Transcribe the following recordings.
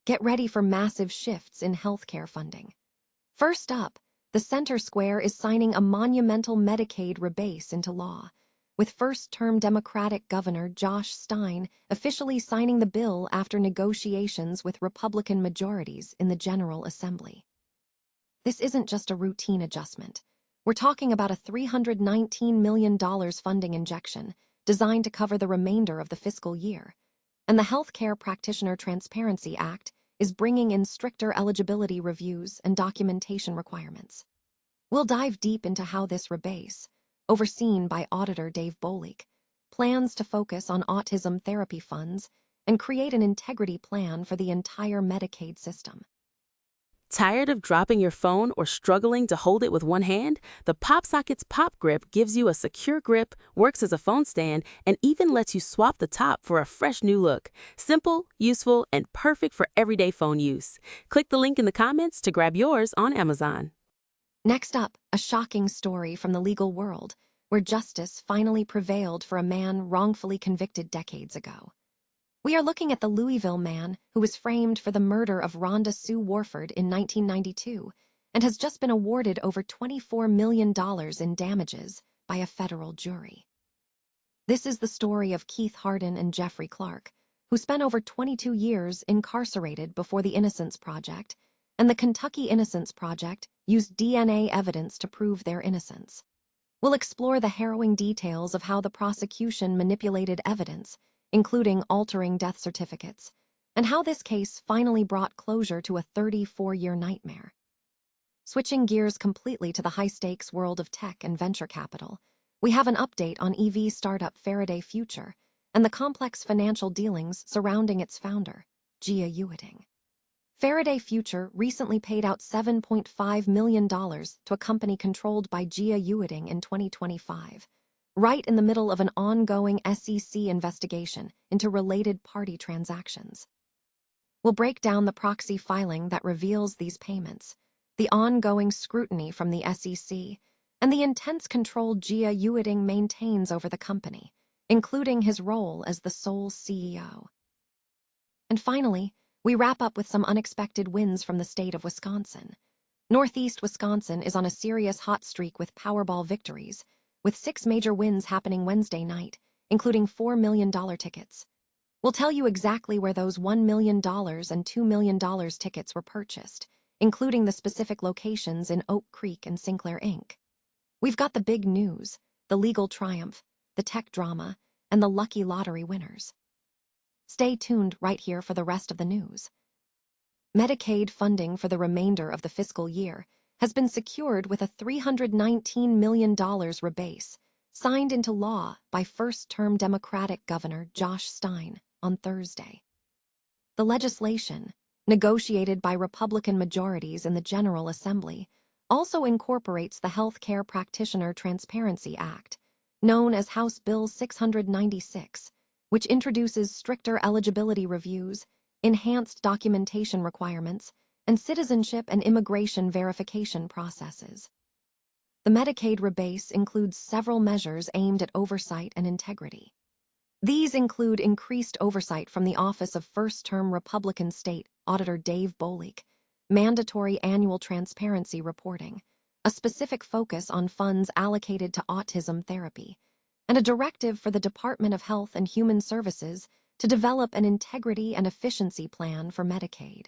Get ready for massive shifts in healthcare funding. First up, the center square is signing a monumental Medicaid rebase into law, with first-term Democratic Governor Josh Stein officially signing the bill after negotiations with Republican majorities in the General Assembly. This isn't just a routine adjustment. We're talking about a $319 million funding injection designed to cover the remainder of the fiscal year. And the Healthcare Practitioner Transparency Act is bringing in stricter eligibility reviews and documentation requirements. We'll dive deep into how this rebase, overseen by Auditor Dave Bolick, plans to focus on autism therapy funds and create an integrity plan for the entire Medicaid system. Tired of dropping your phone or struggling to hold it with one hand? The PopSockets Pop Grip gives you a secure grip, works as a phone stand, and even lets you swap the top for a fresh new look. Simple, useful, and perfect for everyday phone use. Click the link in the comments to grab yours on Amazon. Next up, a shocking story from the legal world, where justice finally prevailed for a man wrongfully convicted decades ago. We are looking at the Louisville man who was framed for the murder of Rhonda Sue Warford in 1992 and has just been awarded over $24 million in damages by a federal jury. This is the story of Keith Harden and Jeffrey Clark, who spent over 22 years incarcerated before the Innocence Project, and the Kentucky Innocence Project used DNA evidence to prove their innocence. We'll explore the harrowing details of how the prosecution manipulated evidence, including altering death certificates, and how this case finally brought closure to a 34-year nightmare. Switching gears completely to the high-stakes world of tech and venture capital, we have an update on EV startup Faraday Future and the complex financial dealings surrounding its founder, Gia Ewing. Faraday Future recently paid out $7.5 million to a company controlled by Gia Ewing in 2025, right in the middle of an ongoing SEC investigation into related party transactions. We'll break down the proxy filing that reveals these payments, the ongoing scrutiny from the SEC, and the intense control Gia Ewing maintains over the company, including his role as the sole CEO. And finally, we wrap up with some unexpected wins from the state of Wisconsin. Northeast Wisconsin is on a serious hot streak with Powerball victories, with 6 major wins happening Wednesday night, including $4 million tickets. We'll tell you exactly where those $1 million and $2 million tickets were purchased, including the specific locations in Oak Creek and Sinclair Inc. We've got the big news, the legal triumph, the tech drama, and the lucky lottery winners. Stay tuned right here for the rest of the news. Medicaid funding for the remainder of the fiscal year has been secured with a $319 million rebase, signed into law by first-term Democratic Governor Josh Stein on Thursday. The legislation, negotiated by Republican majorities in the General Assembly, also incorporates the Healthcare Practitioner Transparency Act, known as House Bill 696, which introduces stricter eligibility reviews, enhanced documentation requirements, and citizenship and immigration verification processes. The Medicaid rebase includes several measures aimed at oversight and integrity. These include increased oversight from the Office of First-Term Republican State Auditor Dave Bolick, mandatory annual transparency reporting, a specific focus on funds allocated to autism therapy, and a directive for the Department of Health and Human Services to develop an integrity and efficiency plan for Medicaid.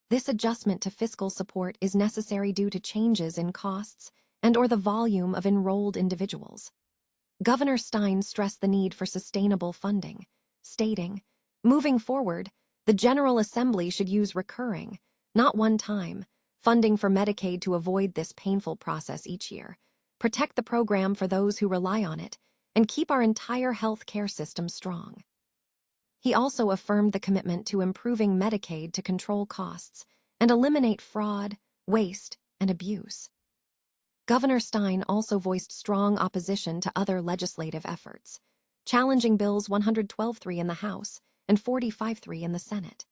This adjustment to fiscal support is necessary due to changes in costs and/or the volume of enrolled individuals. Governor Stein stressed the need for sustainable funding, stating, "Moving forward, the General Assembly should use recurring, not one-time, funding for Medicaid to avoid this painful process each year, protect the program for those who rely on it, and keep our entire health care system strong." He also affirmed the commitment to improving Medicaid to control costs and eliminate fraud, waste, and abuse. Governor Stein also voiced strong opposition to other legislative efforts, challenging Bills 112.3 in the House and 45.3 in the Senate.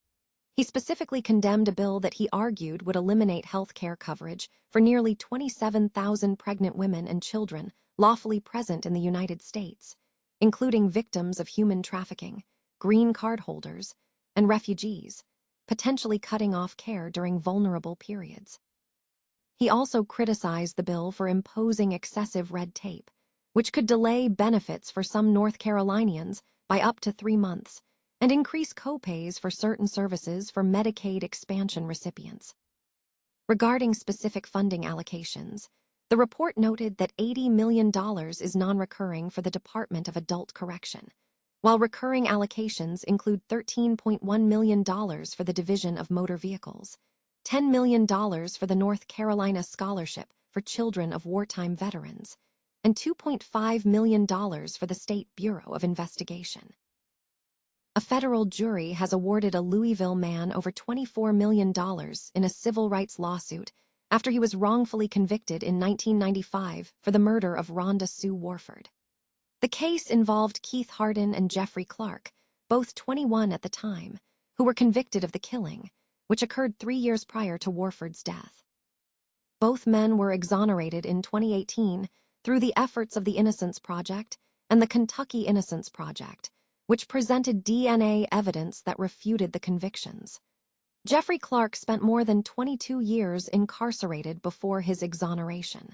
He specifically condemned a bill that he argued would eliminate health care coverage for nearly 27,000 pregnant women and children lawfully present in the United States, including victims of human trafficking, green card holders, and refugees, potentially cutting off care during vulnerable periods. He also criticized the bill for imposing excessive red tape, which could delay benefits for some North Carolinians by up to 3 months and increase co-pays for certain services for Medicaid expansion recipients. Regarding specific funding allocations, the report noted that $80 million is non-recurring for the Department of Adult Correction, while recurring allocations include $13.1 million for the Division of Motor Vehicles, $10 million for the North Carolina Scholarship for Children of Wartime Veterans, and $2.5 million for the State Bureau of Investigation. A federal jury has awarded a Louisville man over $24 million in a civil rights lawsuit after he was wrongfully convicted in 1995 for the murder of Rhonda Sue Warford. The case involved Keith Harden and Jeffrey Clark, both 21 at the time, who were convicted of the killing, which occurred 3 years prior to Warford's death. Both men were exonerated in 2018 through the efforts of the Innocence Project and the Kentucky Innocence Project, which presented DNA evidence that refuted the convictions. Jeffrey Clark spent more than 22 years incarcerated before his exoneration.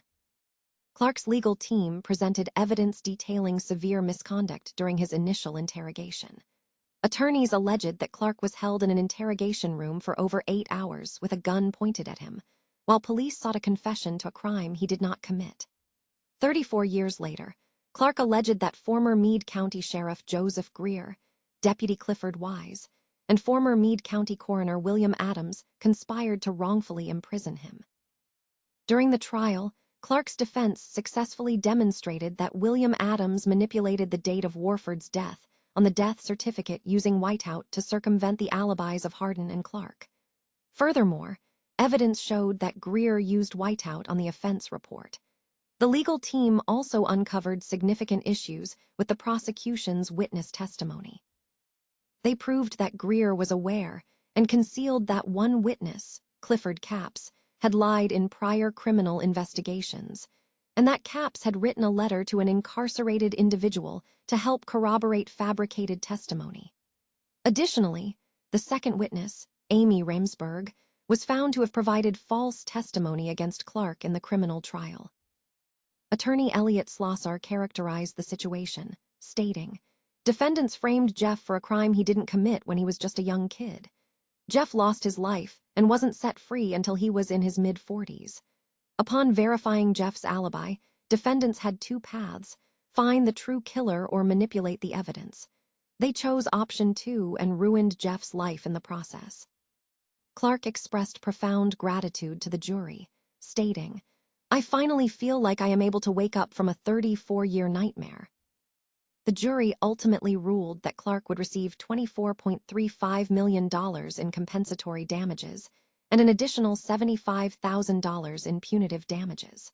Clark's legal team presented evidence detailing severe misconduct during his initial interrogation. Attorneys alleged that Clark was held in an interrogation room for over 8 hours with a gun pointed at him, while police sought a confession to a crime he did not commit. 34 years later, Clark alleged that former Meade County Sheriff Joseph Greer, Deputy Clifford Wise, and former Meade County Coroner William Adams conspired to wrongfully imprison him. During the trial, Clark's defense successfully demonstrated that William Adams manipulated the date of Warford's death on the death certificate using whiteout to circumvent the alibis of Harden and Clark. Furthermore, evidence showed that Greer used whiteout on the offense report. The legal team also uncovered significant issues with the prosecution's witness testimony. They proved that Greer was aware and concealed that one witness, Clifford Capps, had lied in prior criminal investigations, and that Capps had written a letter to an incarcerated individual to help corroborate fabricated testimony. Additionally, the second witness, Amy Ramsberg, was found to have provided false testimony against Clark in the criminal trial. Attorney Elliot Slosar characterized the situation, stating, "Defendants framed Jeff for a crime he didn't commit when he was just a young kid. Jeff lost his life and wasn't set free until he was in his mid-40s. Upon verifying Jeff's alibi, defendants had 2 paths: find the true killer or manipulate the evidence. They chose option 2 and ruined Jeff's life in the process." Clark expressed profound gratitude to the jury, stating, "I finally feel like I am able to wake up from a 34-year nightmare." The jury ultimately ruled that Clark would receive $24.35 million in compensatory damages and an additional $75,000 in punitive damages.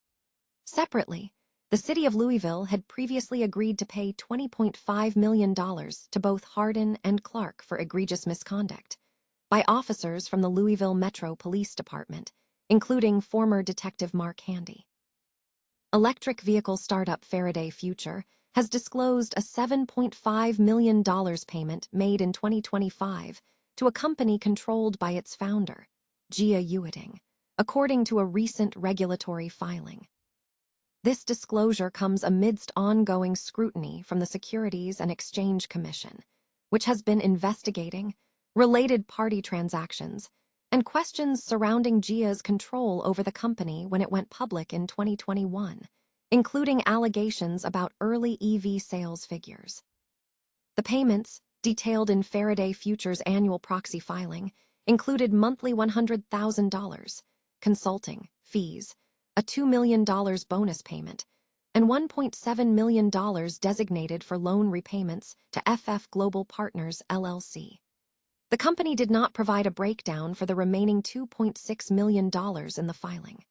Separately, the city of Louisville had previously agreed to pay $20.5 million to both Harden and Clark for egregious misconduct by officers from the Louisville Metro Police Department, including former Detective Mark Handy. Electric vehicle startup Faraday Future has disclosed a $7.5 million payment made in 2025 to a company controlled by its founder, Gia Ewing, according to a recent regulatory filing. This disclosure comes amidst ongoing scrutiny from the Securities and Exchange Commission, which has been investigating related party transactions and questions surrounding Gia's control over the company when it went public in 2021, including allegations about early EV sales figures. The payments, detailed in Faraday Future's annual proxy filing, included monthly $100,000, consulting, fees, a $2 million bonus payment, and $1.7 million designated for loan repayments to FF Global Partners, LLC. The company did not provide a breakdown for the remaining $2.6 million in the filing.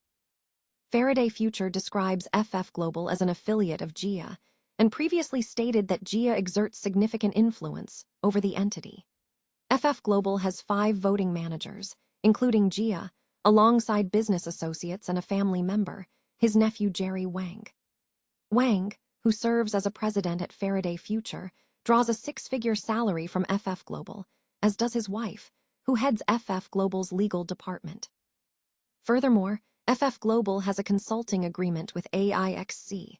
Faraday Future describes FF Global as an affiliate of Gia and previously stated that Gia exerts significant influence over the entity. FF Global has 5 voting managers, including Gia, alongside business associates and a family member, his nephew Jerry Wang. Wang, who serves as a president at Faraday Future, draws a 6-figure salary from FF Global, as does his wife, who heads FF Global's legal department. Furthermore, FF Global has a consulting agreement with AIXC,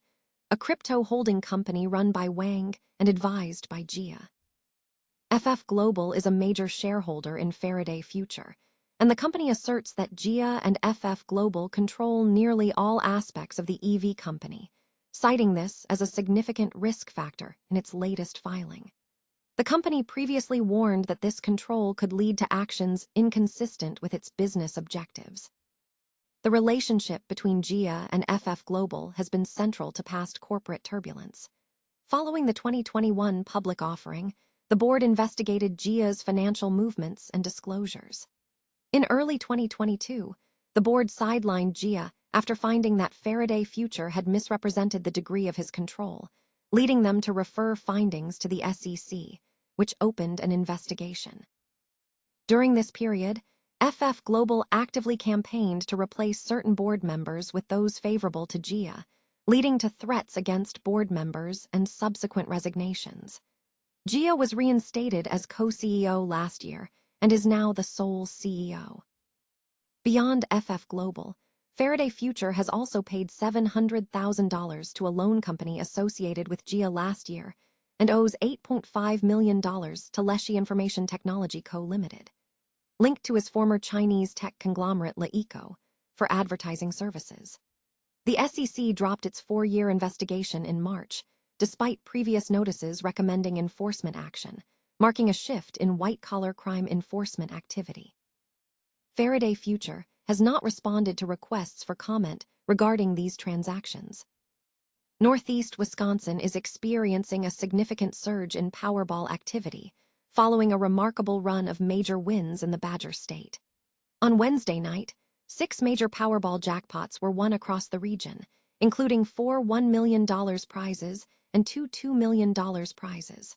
a crypto holding company run by Wang and advised by Jia. FF Global is a major shareholder in Faraday Future, and the company asserts that Jia and FF Global control nearly all aspects of the EV company, citing this as a significant risk factor in its latest filing. The company previously warned that this control could lead to actions inconsistent with its business objectives. The relationship between Jia and FF Global has been central to past corporate turbulence. Following the 2021 public offering, the board investigated Jia's financial movements and disclosures. In early 2022, the board sidelined Jia after finding that Faraday Future had misrepresented the degree of his control, leading them to refer findings to the SEC, which opened an investigation. During this period, FF Global actively campaigned to replace certain board members with those favorable to Jia, leading to threats against board members and subsequent resignations. Jia was reinstated as co-CEO last year and is now the sole CEO. Beyond FF Global, Faraday Future has also paid $700,000 to a loan company associated with Jia last year and owes $8.5 million to Leshy Information Technology Co. Limited, linked to his former Chinese tech conglomerate LeEco, for advertising services. The SEC dropped its 4-year investigation in March, despite previous notices recommending enforcement action, marking a shift in white-collar crime enforcement activity. Faraday Future has not responded to requests for comment regarding these transactions. Northeast Wisconsin is experiencing a significant surge in Powerball activity, following a remarkable run of major wins in the Badger State. On Wednesday night, 6 major Powerball jackpots were won across the region, including 4 $1 million prizes and 2 $2 million prizes.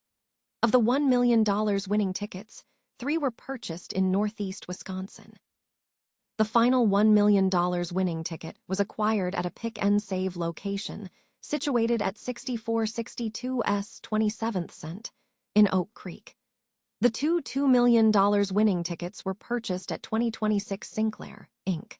Of the $1 million winning tickets, 3 were purchased in Northeast Wisconsin. The final $1 million winning ticket was acquired at a pick-and-save location situated at 6462 S 27th Cent in Oak Creek. The 2 $2 million winning tickets were purchased at 2026 Sinclair, Inc.